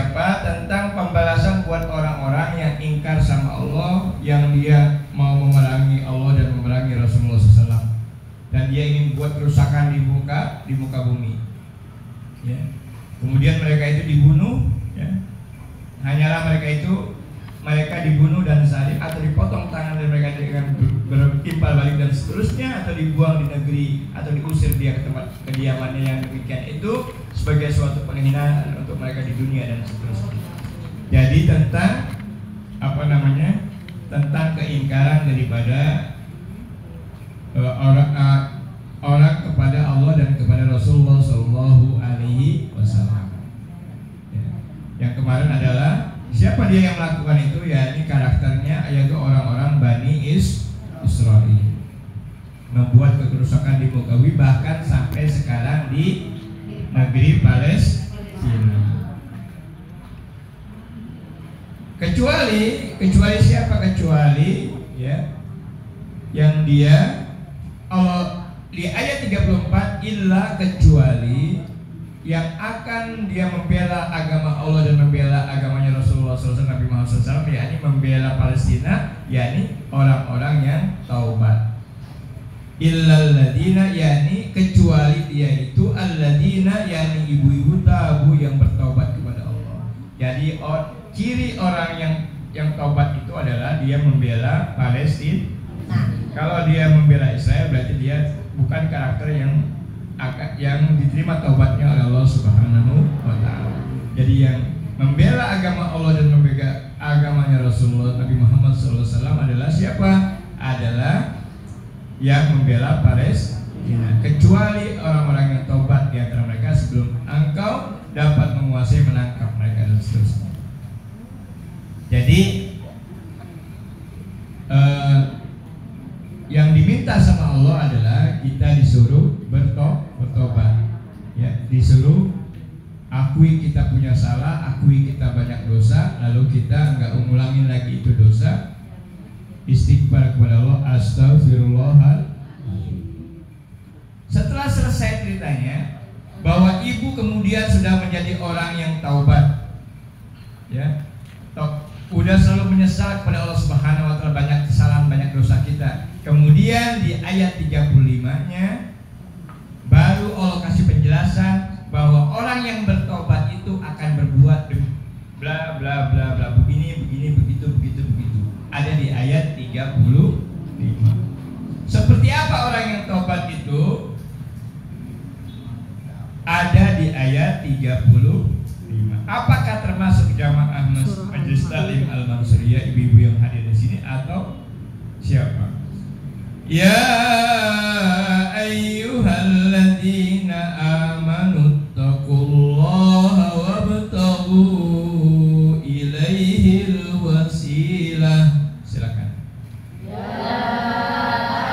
siapa? Tentang pembalasan buat orang-orang yang ingkar sama Allah, yang dia mau memerangi Allah dan memerangi Rasulullah SAW, dan dia ingin buat kerusakan di muka bumi. Ya. Kemudian mereka itu dibunuh. Ya. Hanyalah mereka dibunuh dan salib atau dipotong tangan dan mereka dengan bertimpal balik dan seterusnya, atau dibuang di negeri atau diusir dia ke tempat kediamannya yang demikian itu sebagai suatu penghinaan untuk mereka di dunia dan seterusnya. Jadi tentang tentang keingkaran daripada orang kepada Allah dan kepada Rasulullah Shallallahu Alaihi Wasallam. Yang kemarin adalah siapa dia yang melakukan itu? Ya, ini karakternya yaitu orang-orang Bani Israel, membuat kerusakan di muka bumi, bahkan sampai sekarang di negeri Palestina. Kecuali siapa? Kecuali ya yang dia Allah di ayat 34, illa kecuali yang akan dia membela agama Allah dan membela agamanya Rasulullah SAW, Nabi Muhammad SAW, yakni membela Palestina, yakni orang-orang yang taubat. Illal ladina, yakni kecuali dia itu alladina, yakni ibu-ibu tabu yang bertaubat kepada Allah. Jadi ciri orang yang taubat itu adalah dia membela Palestina. Kalau dia membela Israel berarti dia bukan karakter yang diterima taubatnya oleh Allah Subhanahu wa Ta'ala. Jadi yang membela agama Allah dan membela agamanya Rasulullah Nabi Muhammad SAW adalah siapa? Adalah yang membela Palestina. Kecuali orang-orang yang taubat di antara mereka sebelum engkau dapat menguasai, menangkap mereka dan seterusnya. Jadi yang diminta sama Allah adalah kita disuruh bertobat, ya, disuruh akui kita punya salah, akui kita banyak dosa, lalu kita nggak ngulangin lagi itu dosa, istighfar kepada Allah, astagfirullahaladzim. Setelah selesai ceritanya bahwa ibu kemudian sudah menjadi orang yang taubat, ya, udah selalu menyesal kepada Allah Subhanahu wa Ta'ala, banyak kesalahan, banyak dosa kita. Kemudian di ayat 35-nya baru Allah kasih penjelasan bahwa orang yang bertobat itu akan berbuat bla bla bla bla, begini begitu. Ada di ayat 35. Seperti apa orang yang tobat itu? Ada di ayat 35. Apakah termasuk jamaah Majelis Taklim Al-Mansuriyah, ibu-ibu yang hadir di sini, atau siapa? Ya ayyuhalladzina amanu taqullaha wabtaghu ilaihil wasilah. Silakan. Ya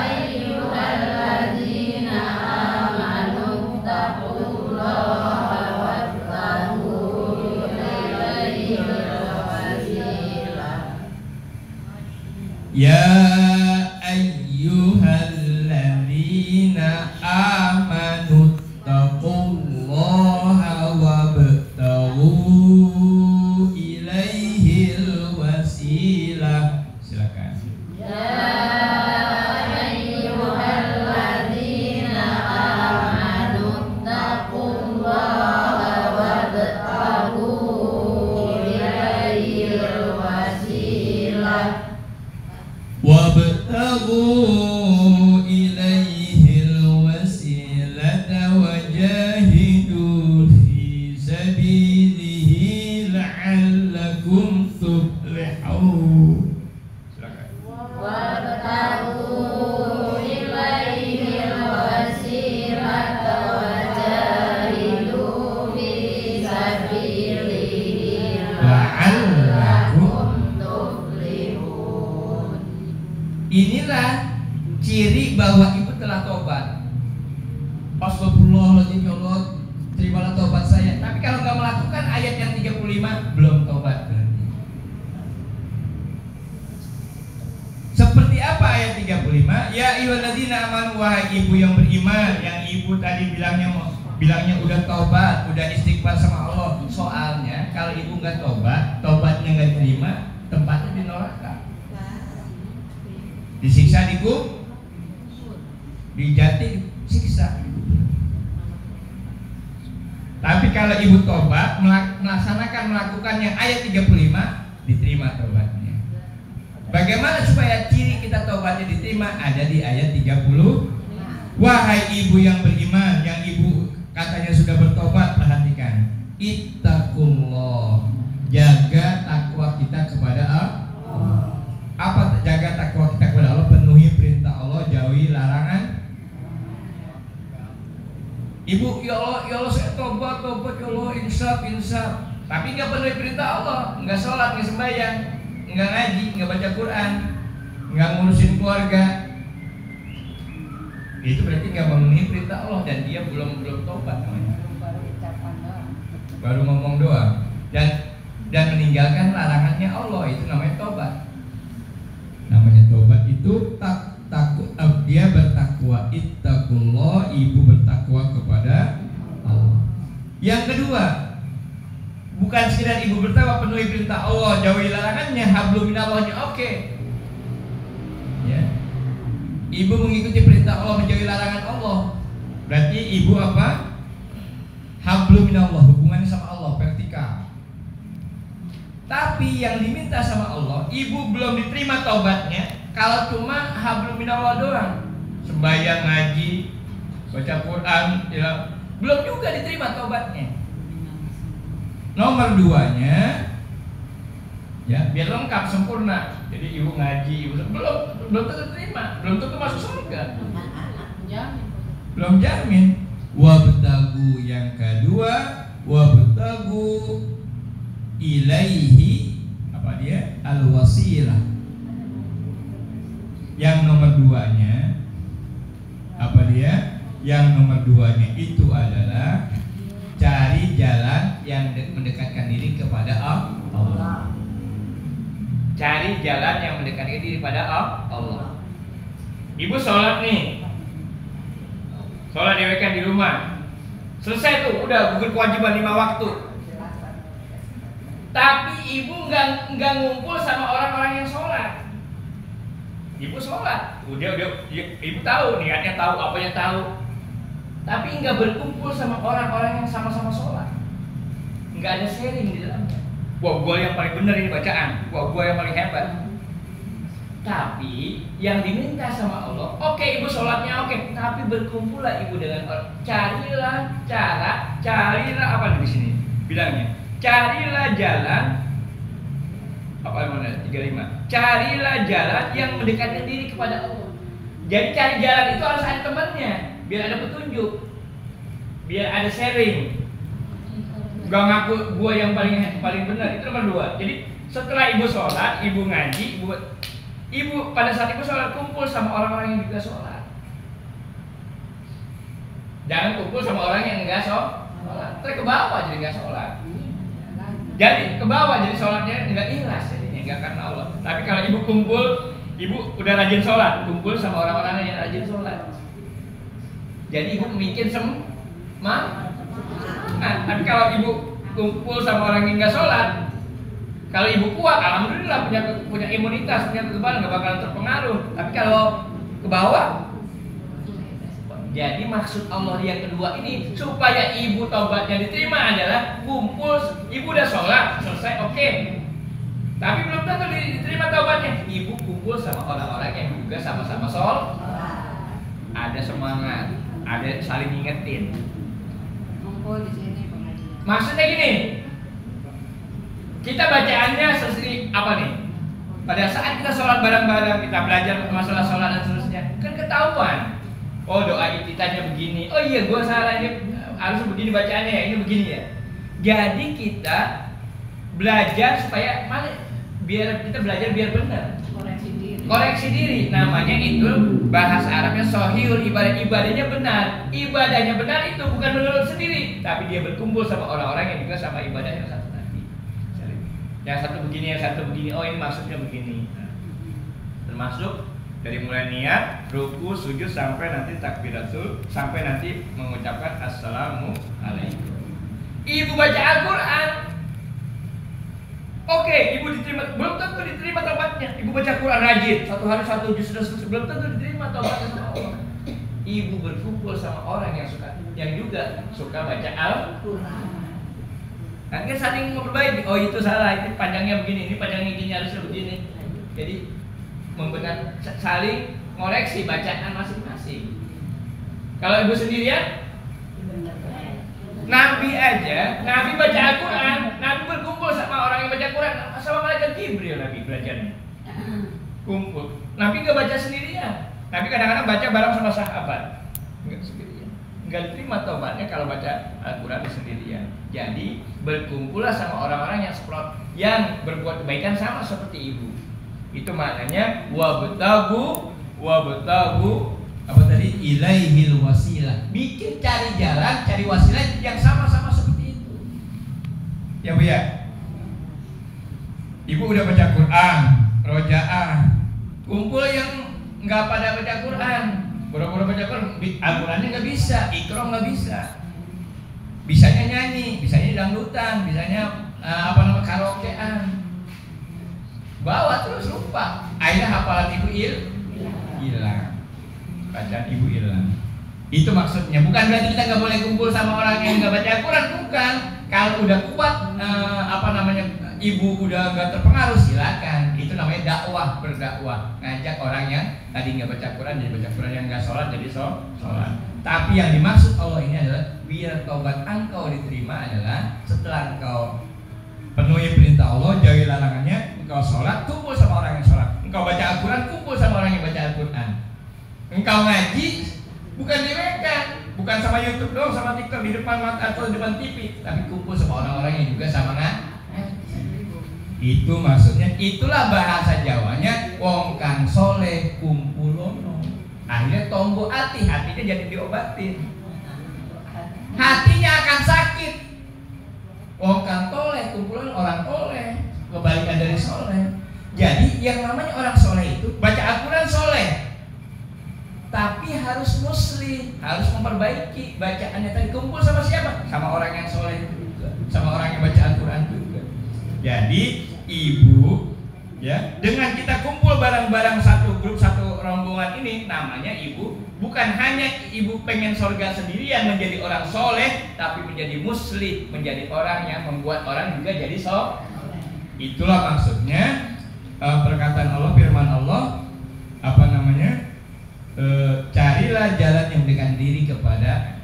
ayyuhalladzina amanu taqullaha wabtaghu ilaihil wasilah. Silakan. Ya ayyuhalladzina amanu taqullaha wabtaghu ilaihil wasilah. Wabtaghu ilaihil wasilata wajahidu fi sabilihi la'allakum tuflihun. Silakan. Wabtaghu ilaihil wasilata wajahidu fi sabilihi la'allakum tuflihun. Inilah ciri bahwa ibu telah tobat. Astagfirullahaladzim, ya Allah, terimalah tobat saya. Tapi kalau nggak melakukan ayat yang 35, belum tobat berarti. Seperti apa ayat 35? Ya ayyuhalladzina amanu, wahai ibu yang beriman, yang ibu tadi bilangnya bilangnya udah tobat, udah istighfar sama Allah. Soalnya kalau ibu nggak tobat, tobatnya nggak terima, tempatnya di neraka. Disiksa di kubur, dijati siksa. Tapi kalau ibu tobat, melakukan yang ayat 35, diterima tobatnya. Bagaimana supaya ciri kita tobatnya diterima? Ada di ayat 30. Wahai ibu yang beriman, yang ibu katanya sudah bertobat, perhatikan. Ittaqullah, jaga takwa kita kepada Allah. Apa jaga takwa kita kepada Allah? Penuhi perintah Allah, jauhi larangan. Ibu, ya Allah saya tobat ya Allah, insaf. Tapi nggak penuhi perintah Allah, nggak sholat, nggak sembahyang, nggak ngaji, nggak baca Quran, nggak ngurusin keluarga. Itu berarti nggak memenuhi perintah Allah dan dia belum tobat namanya. Baru ngomong doang dan meninggalkan larangannya Allah, itu namanya tobat. Namanya tobat itu takut, dia bertakwa. Ittaqullah, ibu bertakwa kepada Allah. Yang kedua, bukan sekedar ibu bertakwa, penuhi perintah Allah, jauhi larangannya, hablum minallahnya oke. Ya. Ibu mengikuti perintah Allah, menjauhi larangan Allah. Berarti ibu apa? Hablum minallah, hubungannya sama Allah vertikal. Tapi yang diminta sama Allah, ibu belum diterima taubatnya kalau cuma hablum minallah doang. Sembahyang, ngaji, baca Quran, ya, belum juga diterima taubatnya. Nomor duanya, ya biar lengkap sempurna. Jadi ibu ngaji, ibu belum tentu terima, belum tentu masuk surga. Belum jamin. Wabtagu, yang kedua, wabtagu ilaihi, apa dia? Al-wasilah. Yang nomor duanya, apa dia? Yang nomor duanya itu adalah cari jalan yang mendekatkan diri kepada Allah. Cari jalan yang mendekatkan diri kepada Allah. Ibu sholat nih, sholat dewekan di rumah, selesai tuh, udah gugur kewajiban 5 waktu. Tapi ibu nggak ngumpul sama orang-orang yang sholat. Ibu sholat, udah ibu tahu niatnya, tahu apanya tahu. Tapi nggak berkumpul sama orang-orang yang sama-sama sholat. Nggak ada sharing di dalamnya. Wah, gua yang paling benar ini bacaan. Wah, gua yang paling hebat. Tapi yang diminta sama Allah, oke, ibu sholatnya oke, tapi berkumpullah ibu dengan orang. Carilah apa di sini bilangnya? Carilah jalan apa mana 35. Carilah jalan yang mendekatkan diri kepada Allah. Jadi cari jalan itu harus ada temannya, biar ada petunjuk, biar ada sharing. Gak ngaku gua yang paling benar, itu nomor 2. Jadi setelah ibu sholat, ibu ngaji, ibu pada saat ibu sholat kumpul sama orang-orang yang juga sholat. Jangan kumpul sama orang yang enggak sholat. Terus ke bawah jadi enggak sholat. Jadi ke bawah jadi sholatnya enggak ikhlas, jadinya enggak karena Allah. Tapi kalau ibu kumpul, ibu udah rajin sholat, kumpul sama orang-orang yang rajin sholat. Jadi ibu bikin semangat. Tapi kalau ibu kumpul sama orang yang enggak sholat, kalau ibu kuat, alhamdulillah punya imunitas, punya kekebalan, nggak bakalan terpengaruh. Tapi kalau ke bawah, jadi maksud Allah yang kedua ini supaya ibu taubatnya diterima adalah kumpul. Ibu udah sholat selesai, oke. Tapi belum tentu diterima taubatnya. Ibu kumpul sama orang-orang yang juga sama-sama sholat. Ada semangat, ada saling ingetin. Kumpul di sini pengajian. Maksudnya gini. Kita bacaannya seperti apa nih? Pada saat kita sholat bareng-bareng, kita belajar masalah sholat dan seterusnya, kan ketahuan. Oh, doa ititanya begini. Oh iya, gue salah, ini harus begini bacaannya ya, ini begini ya. Jadi kita belajar supaya biar kita belajar biar benar. Koreksi diri. Namanya itu bahasa Arabnya shohiyul ibadah. Ibadahnya benar. Ibadahnya benar itu bukan menurut sendiri, tapi dia berkumpul sama orang-orang yang juga sama ibadah yang satu. Yang satu begini, yang satu begini. Oh, ini maksudnya begini. Nah, termasuk Dari mulai niat, ruku, sujud sampai nanti takbiratul, sampai nanti mengucapkan assalamualaikum. Ibu baca Al-Quran, oke, ibu diterima, belum tentu diterima taubatnya. Ibu baca Quran rajin, satu hari satu juz, belum tentu diterima taubatnya sama Allah. Ibu berkumpul sama orang yang juga suka baca Al-Quran. Kan saling memperbaiki. Oh itu salah, itu panjangnya begini, ini panjangnya gini, harusnya begini. Jadi membenar, saling ngoreksi bacaan masing-masing. Kalau ibu sendirian, Nabi baca Al-Quran, Nabi berkumpul sama orang yang baca Quran, sama malaikat Jibril Nabi belajarnya. Kumpul. Nabi nggak baca sendirian. Nabi kadang-kadang baca bareng sama sahabat. Enggak sendirian. Enggak diterima taubatnya kalau baca Al-Quran sendirian. Jadi berkumpullah sama orang-orang yang berbuat kebaikan sama seperti ibu. Itu maknanya wabtagu apa tadi, ilaihil wasilah. Bikin cari jalan, cari wasilah yang sama-sama seperti itu. Ya Bu ya. Ibu udah baca Quran, rojaah. Kumpul yang nggak pada baca Quran, boro-boro baca Quran, Al-Qurannya nggak bisa, Iqra nggak bisa. Bisanya nyanyi, bisanya dangdutan, bisanya karaokean. Bawa terus lupa. Akhirnya hafalan ibu hilang. Bacaan ibu hilang. Itu maksudnya. Bukan berarti kita nggak boleh kumpul sama orang yang nggak baca Al-Quran, bukan. Kalau udah kuat ibu udah nggak terpengaruh, silakan. Itu namanya dakwah, berdakwah. Ngajak orang yang tadi nggak baca Quran jadi baca Quran, yang nggak sholat jadi sholat. Tapi yang dimaksud Allah ini adalah biar taubat engkau diterima adalah setelah engkau penuhi perintah Allah, jauhi larangannya, engkau sholat, kumpul sama orang yang sholat. Engkau baca Al-Quran, kumpul sama orang yang baca Al-Quran. Engkau ngaji, bukan direkan, bukan sama YouTube doang, sama TikTok di depan mata atau di depan TV, tapi kumpul sama orang-orang yang juga sama ngaji. Itu maksudnya, itulah bahasa Jawanya wong kang soleh kumpulono. Akhirnya tombo hatinya jadi diobatin. Hatinya akan sakit. Wong kang toleh, kumpulan orang toleh, kebalikan dari soleh. Jadi yang namanya orang soleh itu baca Al-Quran soleh, tapi harus muslim, harus memperbaiki bacaannya tadi. Kumpul sama siapa? Sama orang yang soleh juga, sama orang yang baca Al-Quran juga. Jadi ibu, ya, dengan kita kumpul bareng-bareng satu grup, satu rombongan ini, namanya ibu. Bukan hanya ibu pengen surga sendirian menjadi orang soleh, tapi menjadi muslim, menjadi orang yang membuat orang juga jadi soleh. Itulah maksudnya perkataan Allah, firman Allah, carilah jalan yang mendekatkan diri kepada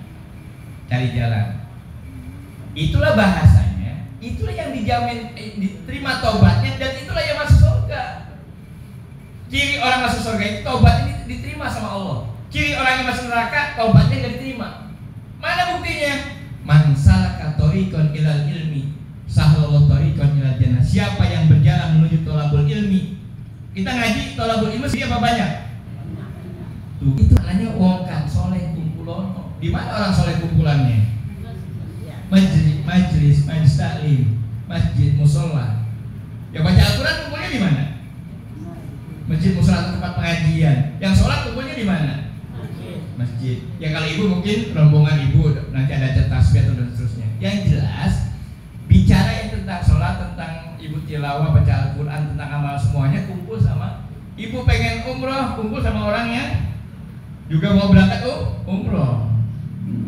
cari jalan. Itulah bahasanya, itulah yang dijamin diterima taubatnya, dan itulah yang masuk surga. Ciri orang masuk surga itu taubat ini diterima sama Allah. Ciri orang yang masuk neraka taubatnya nggak diterima. Mana buktinya? Man salaka thoriqan ilal ilmi sahlallahu thoriqan ilal jannah. Siapa yang berjalan menuju thalabul ilmi. Kita ngaji thalabul ilmi siapa banyak? Tuh, itu namanya wong kang soleh kumpulono. Di mana orang soleh kumpulannya? Majlis taklim, masjid, musola. Yang baca Al-Quran kumpulnya di mana? Masjid, musola, tempat pengajian. Yang sholat kumpulnya di mana? Masjid. Ya kalau ibu mungkin rombongan ibu nanti ada tasbih atau dan seterusnya. Yang jelas bicara yang tentang sholat, tentang ibu tilawah, baca Al-Quran, tentang amal semuanya kumpul sama ibu. Pengen umroh, kumpul sama orang yang juga mau berangkat umroh.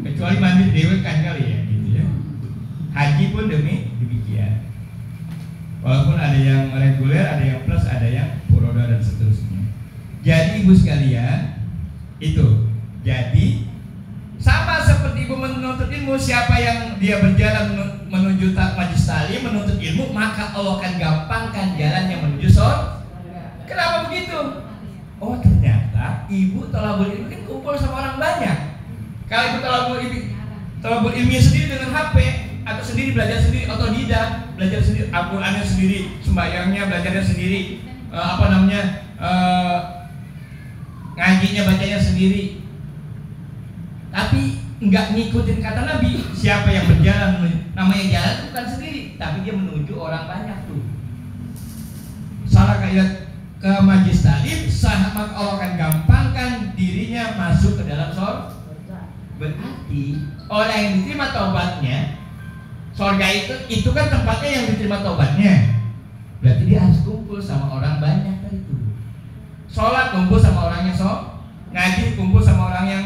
Kecuali mandiri dewe kan kali ya, gitu ya. Haji pun demikian. Walaupun ada yang reguler, ada yang plus, ada yang furoda dan seterusnya. Jadi ibu sekalian, itu. Jadi sama seperti ibu menuntut ilmu, siapa yang dia berjalan menuju majlis taklim, menuntut ilmu, maka Allah akan gampangkan jalannya menuju surga. Kenapa begitu? Oh ternyata ibu thalabul ilmi kan kumpul sama orang banyak. Kalau ibu thalabul ilmi sendiri dengan HP atau sendiri belajar sendiri, otodidak, belajar sendiri, Al-Qur'annya sendiri, sembahyangnya belajarnya sendiri, ngajinya bacanya sendiri. Tapi nggak ngikutin kata Nabi. Siapa yang berjalan, namanya jalan bukan sendiri, tapi dia menuju orang banyak tuh. Salah kayak ke majlis taklim, maka Allah akan gampangkan dirinya masuk ke dalam surga. Berarti orang yang diterima taubatnya, surga itu kan tempatnya yang diterima taubatnya. Berarti dia harus kumpul sama orang banyak tadi itu. Sholat kumpul sama orang yang ngaji kumpul sama orang yang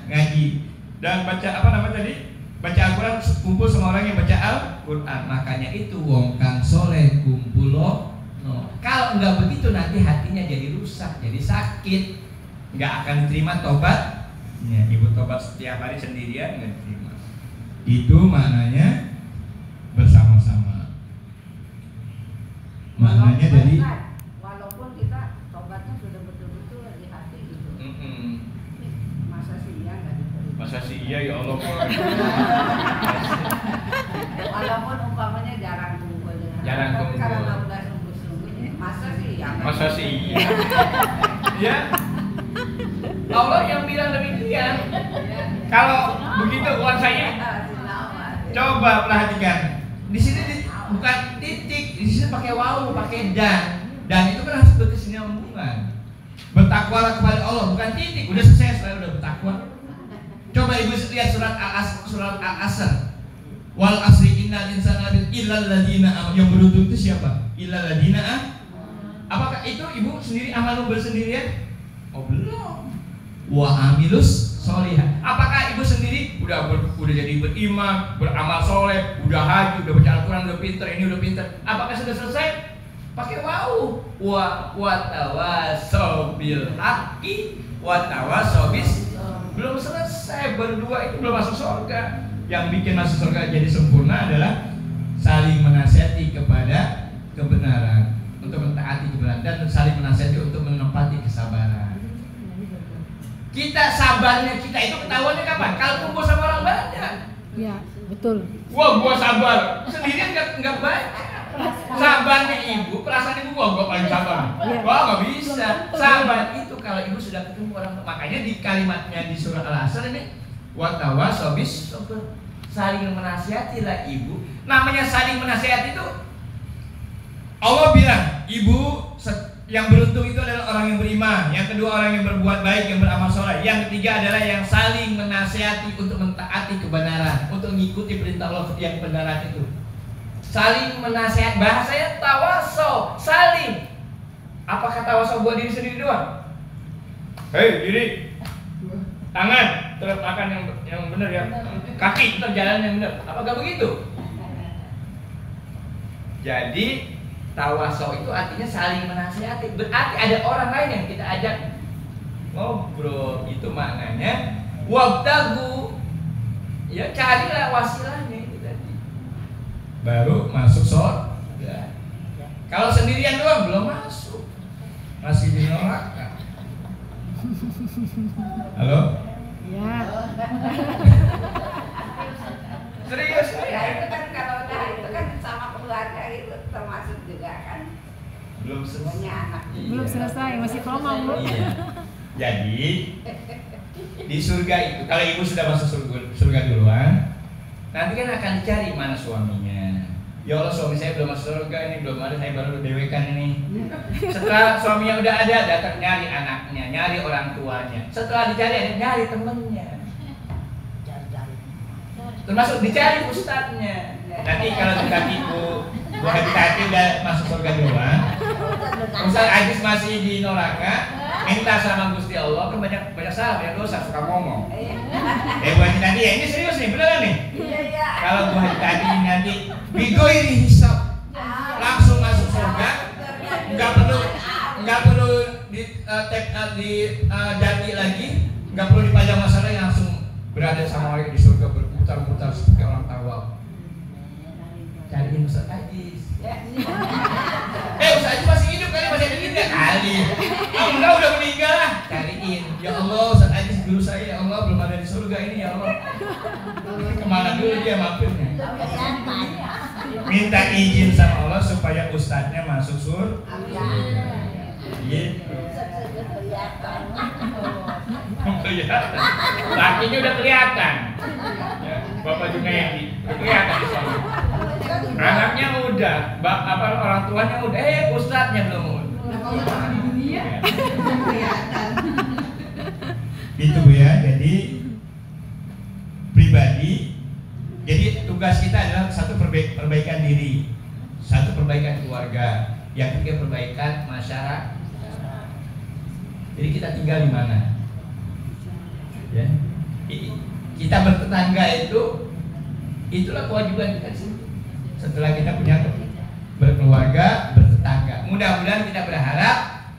ngaji. Dan baca apa namanya tadi? Baca Al-Quran kumpul sama orang yang baca Al-Quran. Makanya itu wong kang soleh kumpul loh. No. Kalau enggak begitu nanti hatinya jadi rusak, jadi sakit, nggak akan terima tobat. Ya, ibu tobat setiap hari sendirian nggak terima. Itu maknanya bersama-sama. Maknanya jadi walaupun kita tobatnya sudah betul-betul di hati gitu. Masa sih iya nggak diterima? Masa sih iya ya Allah. Walaupun umpamanya jarang kumpul dengan Jarang tapi kumpul. karena udah sungguh-sungguh, masa sih ya? Masa sih iya. Ya. Allah yang bilang demikian. Kalau begitu bukan saya. Coba perhatikan. Di sini bukan titik, di sini pakai wawu, pakai dan itu kan harus berkesinambungan. Bertakwalah kepada Allah, bukan titik. Udah selesai, saya udah bertakwa. Coba ibu lihat surat Al-Asr. Wal asri innal insana illal ladzina yang beruntung itu siapa? Illal ladzina. Apakah itu ibu sendiri amalu bersendirian? Oh belum. Wa amilus solihah. Apakah ibu sendiri udah jadi beriman, beramal soleh, udah haji, udah baca Al-Quran, udah pinter, ini udah pinter? Apakah sudah selesai? Pakai wau. Wa tawasau bil haqqi wa tawasau bis. Belum selesai, berdua itu belum masuk surga. Yang bikin masuk surga jadi sempurna adalah saling menasihati kepada kebenaran, untuk mentaati kebenaran, dan saling menasihati untuk menempati kesabaran. Kita sabarnya kita itu ketahuannya kapan? Kalau kumpul sama orang banyak. Ya, betul. Wah, gua sabar. Sendirian nggak banyak. Sabarnya ibu, perasaan ibu gua paling sabar. Wah, nggak bisa. Sabar itu kalau ibu sudah ketemu orang. Makanya di kalimatnya di surah Al-Asr ini, watawasau bis sabr. Saling menasihatilah ibu. Namanya saling menasihati itu Allah bilang, ibu yang beruntung itu adalah orang yang beriman, yang kedua orang yang berbuat baik, yang beramal soleh, yang ketiga adalah yang saling menasihati untuk mentaati kebenaran, untuk mengikuti perintah Allah yang kebenaran itu. Saling menasihati, bahasanya tawasau, saling. Apakah tawasau buat diri sendiri doang? Hei diri, tangan terus makan yang benar ya, kaki terus jalan yang benar. Apa gak begitu? Jadi tawasau itu artinya saling menasihati. Berarti ada orang lain yang kita ajak ngobrol. Itu maknanya wabtagu. Ya carilah wasilahnya itu tadi. Baru masuk surga. Kalau sendirian doang belum masuk. Masih di neraka. Halo? Ya. Serius Ya itu kan kalau udah itu kan sama keluarga itu termasuk juga kan. belum Punya anak. Belum selesai, masih koma, Bu. Iya. Jadi di surga itu kalau ibu sudah masuk surga duluan, nanti kan akan dicari mana suaminya. Ya Allah, suami saya belum masuk surga ini, belum ada, saya baru dewekan ini. Setelah suaminya udah ada, datang nyari anaknya, nyari orang tuanya. Setelah dicari, nyari temennya. Termasuk dicari ustadznya. Nanti kalau kita ibu Haji Tati udah masuk surga duluan, Ustaz Ajis masih di neraka, minta sama Gusti Allah, kan banyak salah, banyak dosa, suka ngomong. Bu Haji Tati ya, ini serius nih, beneran nih. Iya. Kalau Bu Haji Tati nanti bigoiri hisab, langsung masuk surga, nggak perlu jadi lagi, nggak perlu dipajang masalah, langsung berada sama Allah di surga, berputar-putar seperti orang tawaf. Cariin Ustaz Ajis. Ustaz Ajis masih hidup kali, masih ada tidak kali. Enggak, udah meninggal lah. Cariin. Ya Allah, Ustaz Ajis guru saya, ya Allah, belum ada di surga ini, ya Allah. Kemana dulu dia mampirnya? Minta izin sama Allah supaya ustadznya masuk surga. Gitu. Kelihatan. Lakinya udah kelihatan. Ya, Bapak Junaidi kelihatan di sana. Anaknya udah, orang tuanya udah, ustadznya belum Nah, kalau sama di dunia kelihatan. Itu Bu ya. Jadi pribadi, jadi tugas kita adalah satu perbaikan diri, satu perbaikan keluarga, yang ketiga perbaikan masyarakat. Jadi kita tinggal di mana? Ya. Kita bertetangga itulah kewajiban kita sih. Setelah kita punya berkeluarga, bertetangga. Mudah-mudahan kita berharap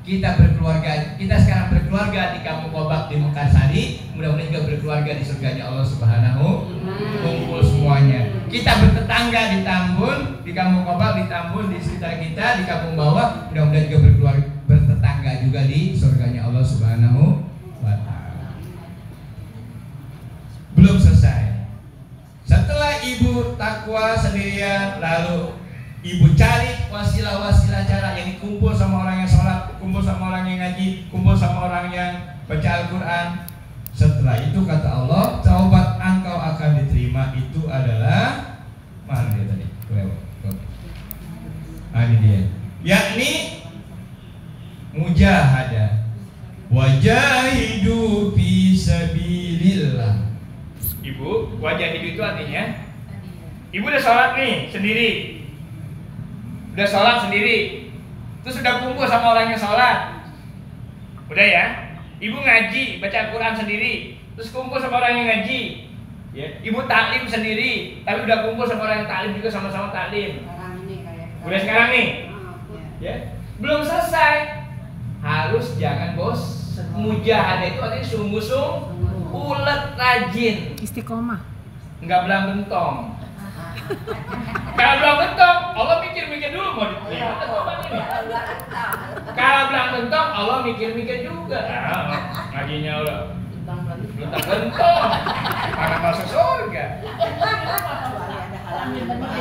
kita sekarang berkeluarga di Kampung Kobak di Mekarsari, mudah-mudahan juga berkeluarga di surganya Allah Subhanahu. Kumpul semuanya. Kita bertetangga di Tambun, di Kampung Kobak, di Tambun, di sekitar kita, di Kampung Bawah, mudah-mudahan juga bertetangga juga di surganya Allah Subhanahu wa Ta'ala. Belum selesai. Setelah ibu takwa sendirian, lalu ibu cari wasilah-wasilah cara yang kumpul sama orang yang sholat, kumpul sama orang yang ngaji, kumpul sama orang yang baca Al-Quran. Setelah itu kata Allah, taubat engkau akan diterima itu adalah mana dia tadi? Ini dia. Yakni mujahadah, wajahidu fi sabilillah. Ibu, wajahidu itu artinya ibu udah sholat nih sendiri. Udah sholat sendiri, terus udah kumpul sama orang yang sholat, udah ya. Ibu ngaji, baca Al-Quran sendiri, terus kumpul sama orang yang ngaji, ya. Ibu taklim sendiri, tapi udah kumpul sama orang yang taklim juga, sama-sama taklim. Udah sekarang nih, ya. Belum selesai, harus jangan bos. Mujahadah itu artinya sungguh-sungguh, ulet, rajin, Istiqomah. nggak belang bentong. Kalau belang bentong, Allah mikir-mikir dulu mau diterima atau apa ini. Kalau belang bentong, Allah mikir-mikir juga. Ngajinya udah bentang bentong, mana masuk surga.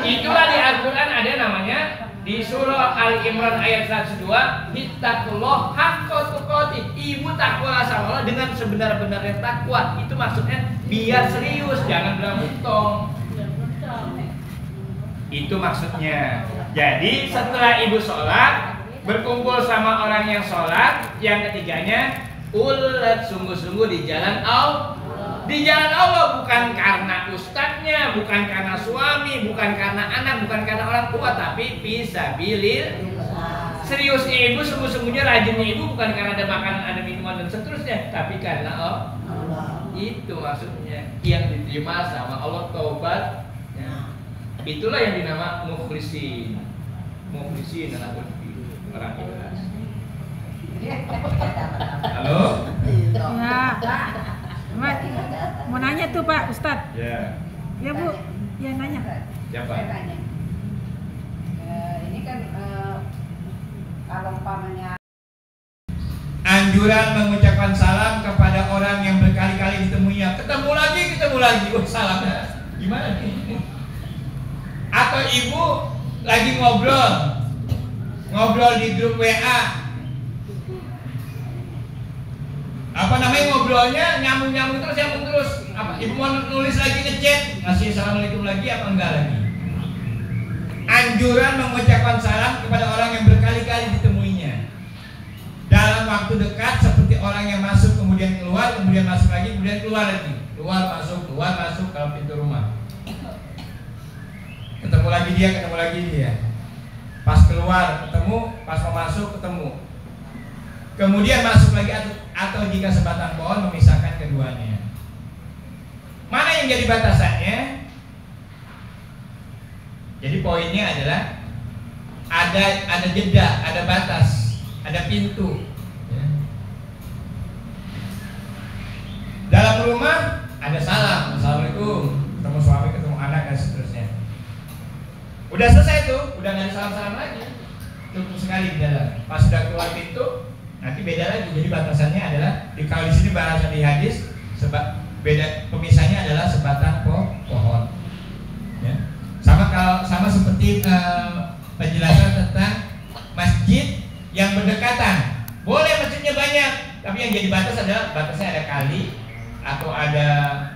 Itulah di Al-Quran ada namanya di surah Al-Imran ayat 102, Hittaqullah haqqa tuqatih. Ibu takwa sama Allah dengan sebenar-benarnya takwa. Itu maksudnya biar serius, jangan belang bentong. Itu maksudnya. Jadi setelah ibu sholat, berkumpul sama orang yang sholat, yang ketiganya ulet sungguh-sungguh di jalan Allah. Di jalan Allah, bukan karena ustadznya, bukan karena suami, bukan karena anak, bukan karena orang tua, tapi fisabilillah. Seriusnya ibu, sungguh-sungguhnya rajinnya ibu bukan karena ada makanan, ada minuman dan seterusnya, tapi karena Allah. Itu maksudnya yang diterima sama Allah, taubat. Itulah yang dinama mukhlisin. Mukhlisin adalah orang ikhlas. Halo? Ya. Mak, mau nanya tuh Pak Ustadz. Ya. Ya Bu, ya nanya. Siapa? Ini kan kalau umpamanya Anjuran mengucapkan salam kepada orang yang berkali-kali ditemuinya. Ketemu lagi. Oh, salamnya gimana nih? Atau ibu lagi ngobrol di grup WA. Apa namanya ngobrolnya nyambung terus. Apa ibu mau nulis lagi ngechat, ngasih assalamualaikum lagi apa enggak lagi? Anjuran mengucapkan salam kepada orang yang berkali-kali ditemuinya dalam waktu dekat, seperti orang yang masuk kemudian keluar, kemudian masuk lagi, kemudian keluar lagi, keluar masuk kalau pintu rumah. Ketemu lagi dia. Pas keluar ketemu, pas mau masuk ketemu. Kemudian masuk lagi atau jika sebatang pohon memisahkan keduanya. Mana yang jadi batasannya? Jadi poinnya adalah ada jeda, ada batas, ada pintu. Ya. Dalam rumah ada salam, assalamualaikum, ketemu suami, ketemu anak dan seterusnya. Udah selesai tuh, udah nggak ada salam-salam lagi. Cukup sekali di dalam. Pas sudah keluar pintu, nanti beda lagi. Jadi batasannya adalah kalau di sini bahasa di hadis, beda pemisahnya adalah sebatang pohon. Ya. Sama seperti penjelasan tentang masjid yang berdekatan. Boleh masjidnya banyak, tapi yang jadi batasnya ada kali atau ada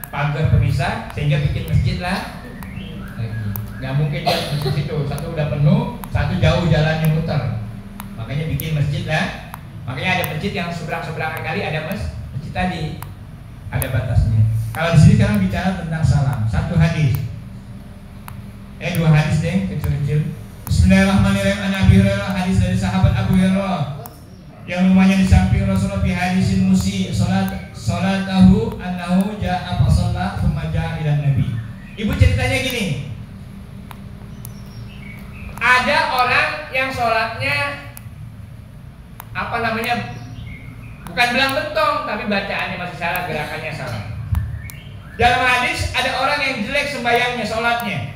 pagar pemisah sehingga bikin masjid lah. Nggak mungkin dia masjid situ, satu udah penuh, satu jauh jalannya muter. Makanya bikin masjid masjid yang seberang-seberang kali ada masjid tadi, ada batasnya. Kalau di sini sekarang bicara tentang salam, satu hadis, dua hadis deh, kecil-kecil. Bismillahirrahmanirrahim. An Abi Hurairah, hadis dari sahabat Abu Hurairah yang rumahnya di samping Rasulullah, fi hadisin musi salatahu annahu ja'a fa shalla thumma ja'a ila nabi. Ibu ceritanya gini. Ada orang yang sholatnya bukan belang bentong, tapi bacaannya masih salah, gerakannya salah. Dalam hadis ada orang yang jelek sembayangnya, sholatnya.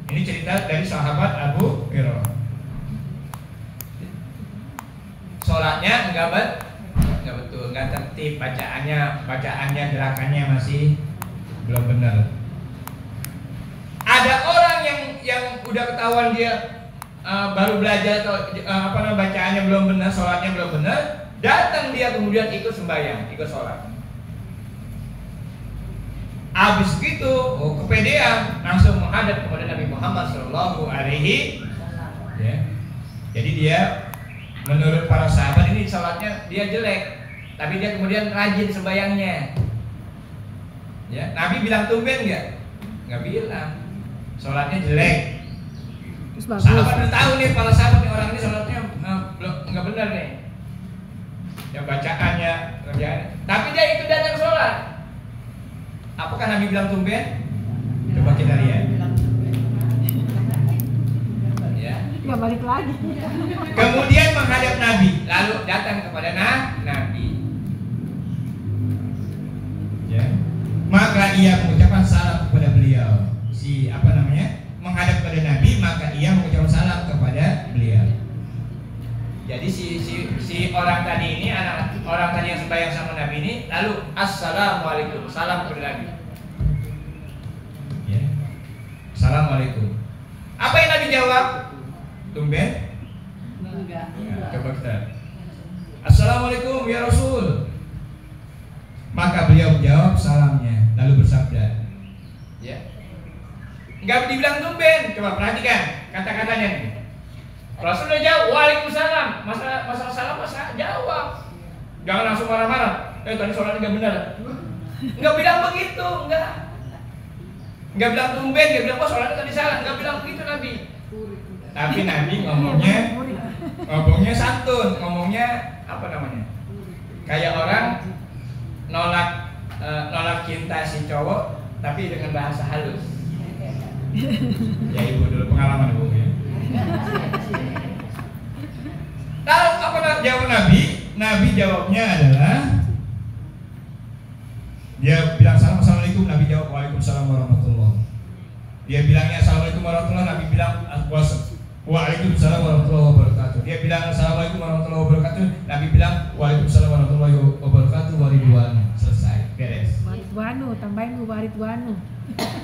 Ini cerita dari sahabat Abu Hurairah. Sholatnya enggak betul, enggak tertib, bacaannya, gerakannya masih belum benar. Ada orang yang udah ketahuan dia baru belajar atau bacaannya belum benar, sholatnya belum benar, datang dia kemudian ikut sembahyang, ikut sholat. Habis itu kepedean langsung menghadap kepada Nabi Muhammad Shallallahu Alaihi ya. Jadi dia menurut para sahabat ini sholatnya dia jelek, tapi dia kemudian rajin sembahyangnya. Ya, Nabi bilang tumben nggak bilang. Sholatnya jelek. Sahabat udah tahu nih, para sahabat nih orang ini sholatnya nggak benar nih. Yang bacaannya, kerjaannya. Tapi dia ikut datang sholat. Apakah Nabi bilang tumben? Coba kita lihat. Ya. Nggak balik lagi. Kemudian menghadap Nabi, lalu datang kepada Nabi. Ya. Maka ia mengucapkan salam kepada beliau. Menghadap kepada Nabi, maka ia mengucapkan salam kepada beliau. Jadi si orang tadi ini, orang tadi yang sembahyang sama Nabi ini, lalu assalamualaikum, salam kepada Nabi. Ya. Assalamualaikum. Apa yang Nabi jawab? Tumben? Enggak. Ya, coba kita. Assalamualaikum ya Rasul. Maka beliau menjawab salamnya, lalu bersabda. Ya. Enggak dibilang tumben, coba perhatikan kata-katanya nih. Rasul udah jawab, waalaikumsalam. Masalah salam masa jawab. Jangan langsung marah-marah. Tadi sholatnya nggak benar. Nggak bilang begitu, nggak. Nggak bilang tumben, nggak bilang sholatnya tadi salah. Nggak bilang begitu Nabi. Tapi Nabi ngomongnya santun, ngomongnya kayak orang nolak cinta si cowok, tapi dengan bahasa halus. Ya ibu dulu pengalaman ibu ya. Tahu apa jawab Nabi? Nabi jawabnya adalah dia bilang assalamualaikum, Nabi jawab waalaikumsalam warahmatullah. Dia bilangnya assalamualaikum warahmatullah, Nabi bilang waalaikumsalam warahmatullahi wabarakatuh. Dia bilang assalamualaikum warahmatullahi wabarakatuh, Nabi bilang waalaikumsalam warahmatullahi wabarakatuh waridwan. Selesai, beres. Waridwanu, tambahin waridwanu.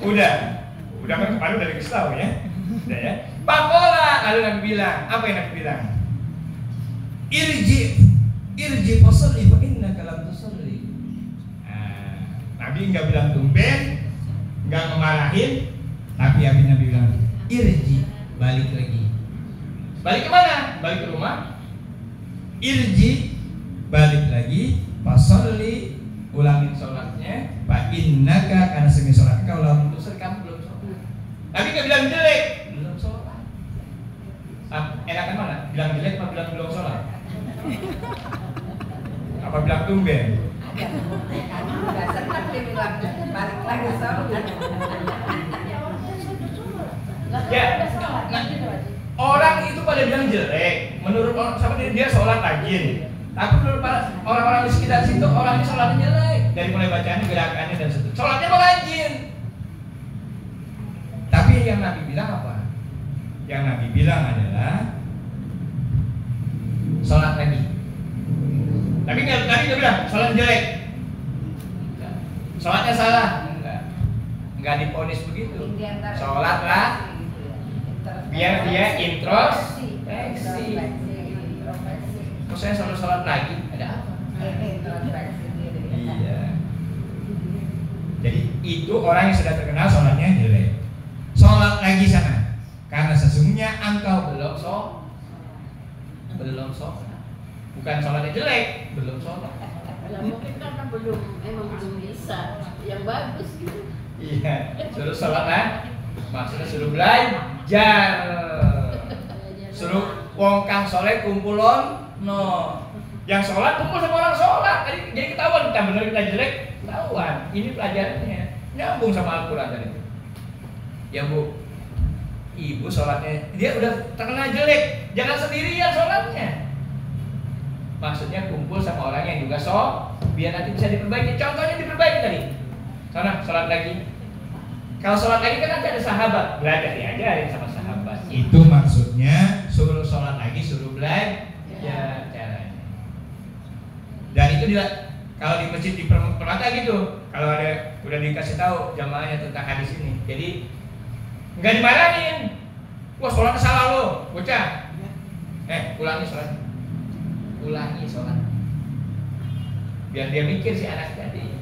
Udah kan kemarin udah dikasih tahu ya. Udah ya. Pakola, lalu Nabi bilang, apa yang Nabi bilang? Irji fasalli fa innaka lam tusalli. Nabi enggak bilang tumben, enggak memarahin, tapi Nabi bilang irji, balik lagi. Balik ke mana? Balik ke rumah. Irji, balik lagi, fasalli, ulangin sholatnya, fa innaka, karena semi sholat kau lam tusalli, kamu belum sholat. Nabi enggak bilang jelek, belum sholat. Enakan mana? Bilang jelek apa bilang belum sholat? Apa bilang tumben? Enggak senang dia bilang balik lagi sholat. Ya, orang itu pada bilang jelek. Menurut orang sama dia sholat rajin. Tapi menurut orang-orang di sekitar situ orangnya sholatnya jelek. Dari mulai bacaannya, gerakannya dan seterusnya. Sholatnya malah rajin. Tapi yang Nabi bilang apa? Yang Nabi bilang adalah sholat lagi. Tapi Nabi nggak bilang sholat jelek. Sholatnya salah. Enggak diponis begitu. Sholat lah. Biar dia introspeksi. Kok saya selalu sholat lagi? Ada apa? Iya. Jadi itu orang yang sudah terkenal sholatnya jelek. Sholat lagi sana. Karena sesungguhnya engkau belum sholat. Bukan sholatnya jelek, belum sholat. Kalau mungkin karena emang belum bisa yang bagus gitu. Iya, suruh sholat lah. Maksudnya suruh belajar. Suruh wong kang soleh kumpulon, no. Yang sholat kumpul sama orang sholat. Jadi ketahuan kita benar kita jelek, ketahuan. Ini pelajarannya. Nyambung sama Al-Quran tadi. Ya Bu, ibu sholatnya dia udah terkena jelek, jangan sendirian sholatnya. Maksudnya kumpul sama orang yang juga biar nanti bisa diperbaiki. Contohnya diperbaiki tadi. Sana sholat lagi. Kalau sholat lagi kan nanti ada sahabat, belajar diajarin sama sahabat. Itu maksudnya suruh sholat lagi, suruh belajar caranya. Dan itu kalau di masjid di Permata gitu, kalau ada udah dikasih tahu jamaahnya tentang hadis ini, jadi nggak dimarahin. Wah sholatnya salah lo, bocah. Ulangi sholat. Ulangi sholat. Biar dia mikir si anak tadi.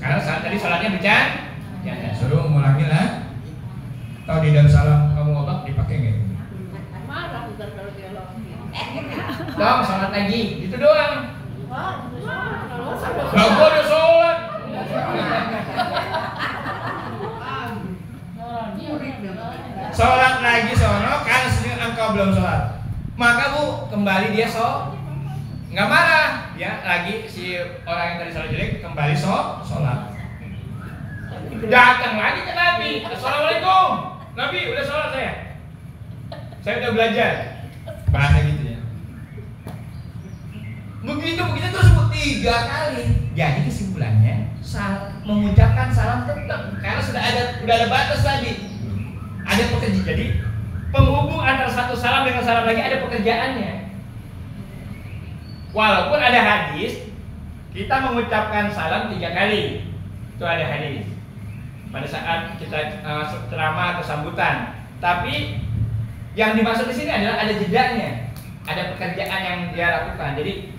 Karena saat tadi sholatnya bercanda, suruh ngulangi lah. Tahu di Darussalam kamu ngobak dipakai nggak? Marah ntar kalau dia lagi. Dong sholat lagi, itu doang. Kalau Gua udah sholat. Sholat lagi sono karena sedang engkau belum sholat. Maka Bu kembali dia nggak marah ya lagi si orang yang tadi sholat jelek kembali sholat. Datang lagi ke Nabi. Assalamualaikum. Nabi udah sholat saya. Saya udah belajar. Bahasa gitu ya. Begitu terus 3 kali. Jadi kesimpulannya mengucapkan salam tetap karena udah ada batas tadi. Ada pekerjaan. Jadi penghubung antara satu salam dengan salam lagi ada pekerjaannya. Walaupun ada hadis kita mengucapkan salam 3 kali. Itu ada hadis. Pada saat kita ceramah atau sambutan. Tapi yang dimaksud di sini adalah ada jedanya. Ada pekerjaan yang dia lakukan. Jadi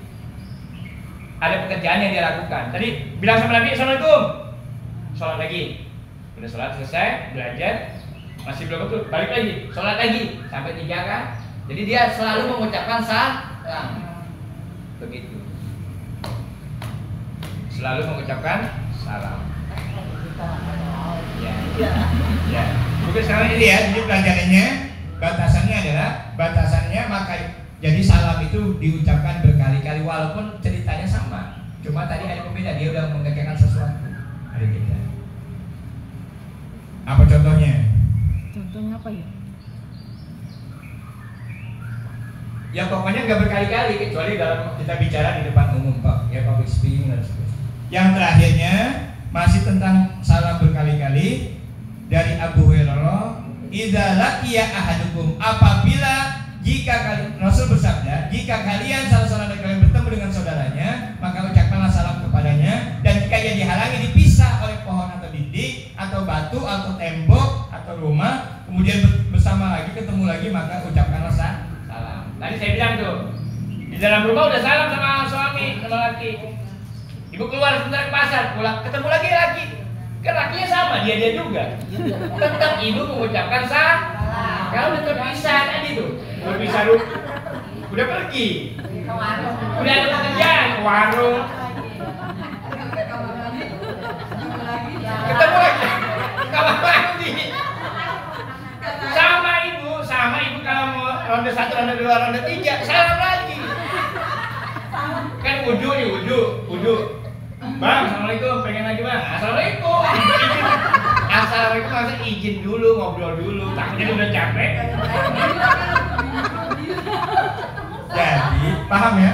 ada pekerjaan yang dia lakukan. Tadi bilang sama Nabi, Assalamualaikum. Sholat lagi. Udah sholat selesai, belajar, masih belum betul, balik lagi, sholat lagi sampai 3 kan. Jadi dia selalu mengucapkan salam. Begitu. Selalu mengucapkan salam. Ya. Mungkin sekarang ini ya, jadi pelajarannya batasannya maka jadi salam itu diucapkan berkali-kali walaupun ceritanya sama. Cuma tadi ada pembeda, dia udah mengerjakan sesuatu. Ada beda. Apa contohnya? Contohnya apa ya? Ya pokoknya nggak berkali-kali kecuali dalam kita bicara di depan umum Pak, ya public speaking dan sebagainya. Yang terakhirnya masih tentang salam berkali-kali dari Abu Hurairah, idza laqiya ahadukum, apabila Rasul bersabda, jika kalian salah seorang dari kalian bertemu dengan saudaranya, maka ucapkanlah salam kepadanya, dan jika ia dihalangi dipisah oleh pohon atau dinding atau batu atau tembok atau rumah, kemudian bersama lagi ketemu lagi, maka ucapkanlah salam. Tadi saya bilang tuh, di dalam rumah udah salam sama suami, sama laki. Ibu keluar sebentar ke pasar, pulang ketemu lagi laki. Kan lakinya sama, dia juga. Tetap ibu mengucapkan salam. Kalau udah terpisah tadi tuh, udah pisah lu, udah pergi, udah ada pekerjaan ke warung, ketemu lagi, kamar mandi. Sama ibu kalau mau ronde 1, ronde 2, ronde 3, salam lagi. Kan wudhu. Bang, assalamualaikum, pengen lagi bang. Assalamualaikum. Assalamualaikum masa izin dulu, ngobrol dulu. Takutnya udah capek. Jadi, paham ya?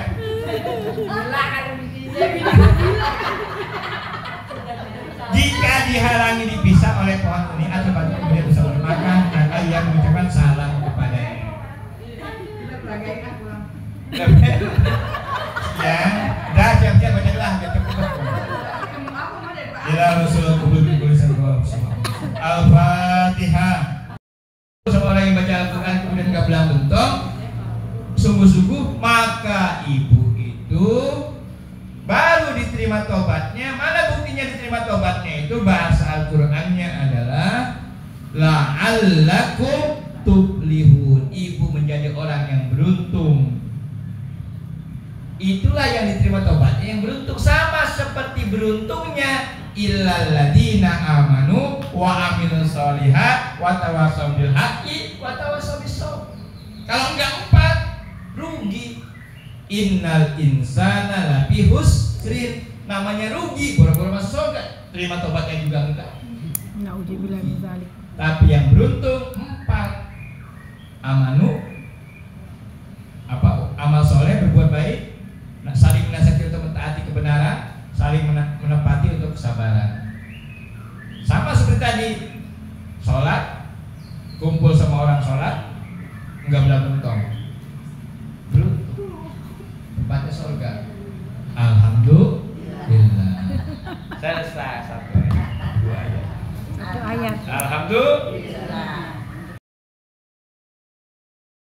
Jika dihalangi dipisah oleh pohon ini atau batu kemudian bersama makan, maka ia mengucapkan salam kepadanya. Ya, dah siap-siap bacalah cepet-cepet. Ila Rasulullah Al-Fatihah. Seorang yang baca Al-Quran kemudian gak belang bentong, sungguh-sungguh maka ibu itu baru diterima tobatnya. Mana buktinya diterima tobatnya? Itu bahasa Al-Qurannya adalah la'allakum tuflihun. Ibu menjadi orang yang beruntung. itulah yang diterima taubatnya yang beruntung. Sama seperti beruntungnya illal ladina amanu wa amilus solihat wa tawassaw bil haqqi wa tawassaw bis sabr. Kalau enggak 4 rugi. Innal insana lafi husrin. Namanya rugi, boro-boro masuk surga, terima taubatnya juga enggak. Nauzubillah min dzalik. Tapi yang beruntung 4 amanu amal soleh, berbuat baik, saling menasihati untuk mentaati kebenaran, saling menepati untuk kesabaran. Sama seperti tadi, sholat, kumpul sama orang sholat, enggak beruntung, tempatnya surga. Alhamdulillah. Selesai 1 ayat, 2 ayat. 1 ayat. Alhamdulillah.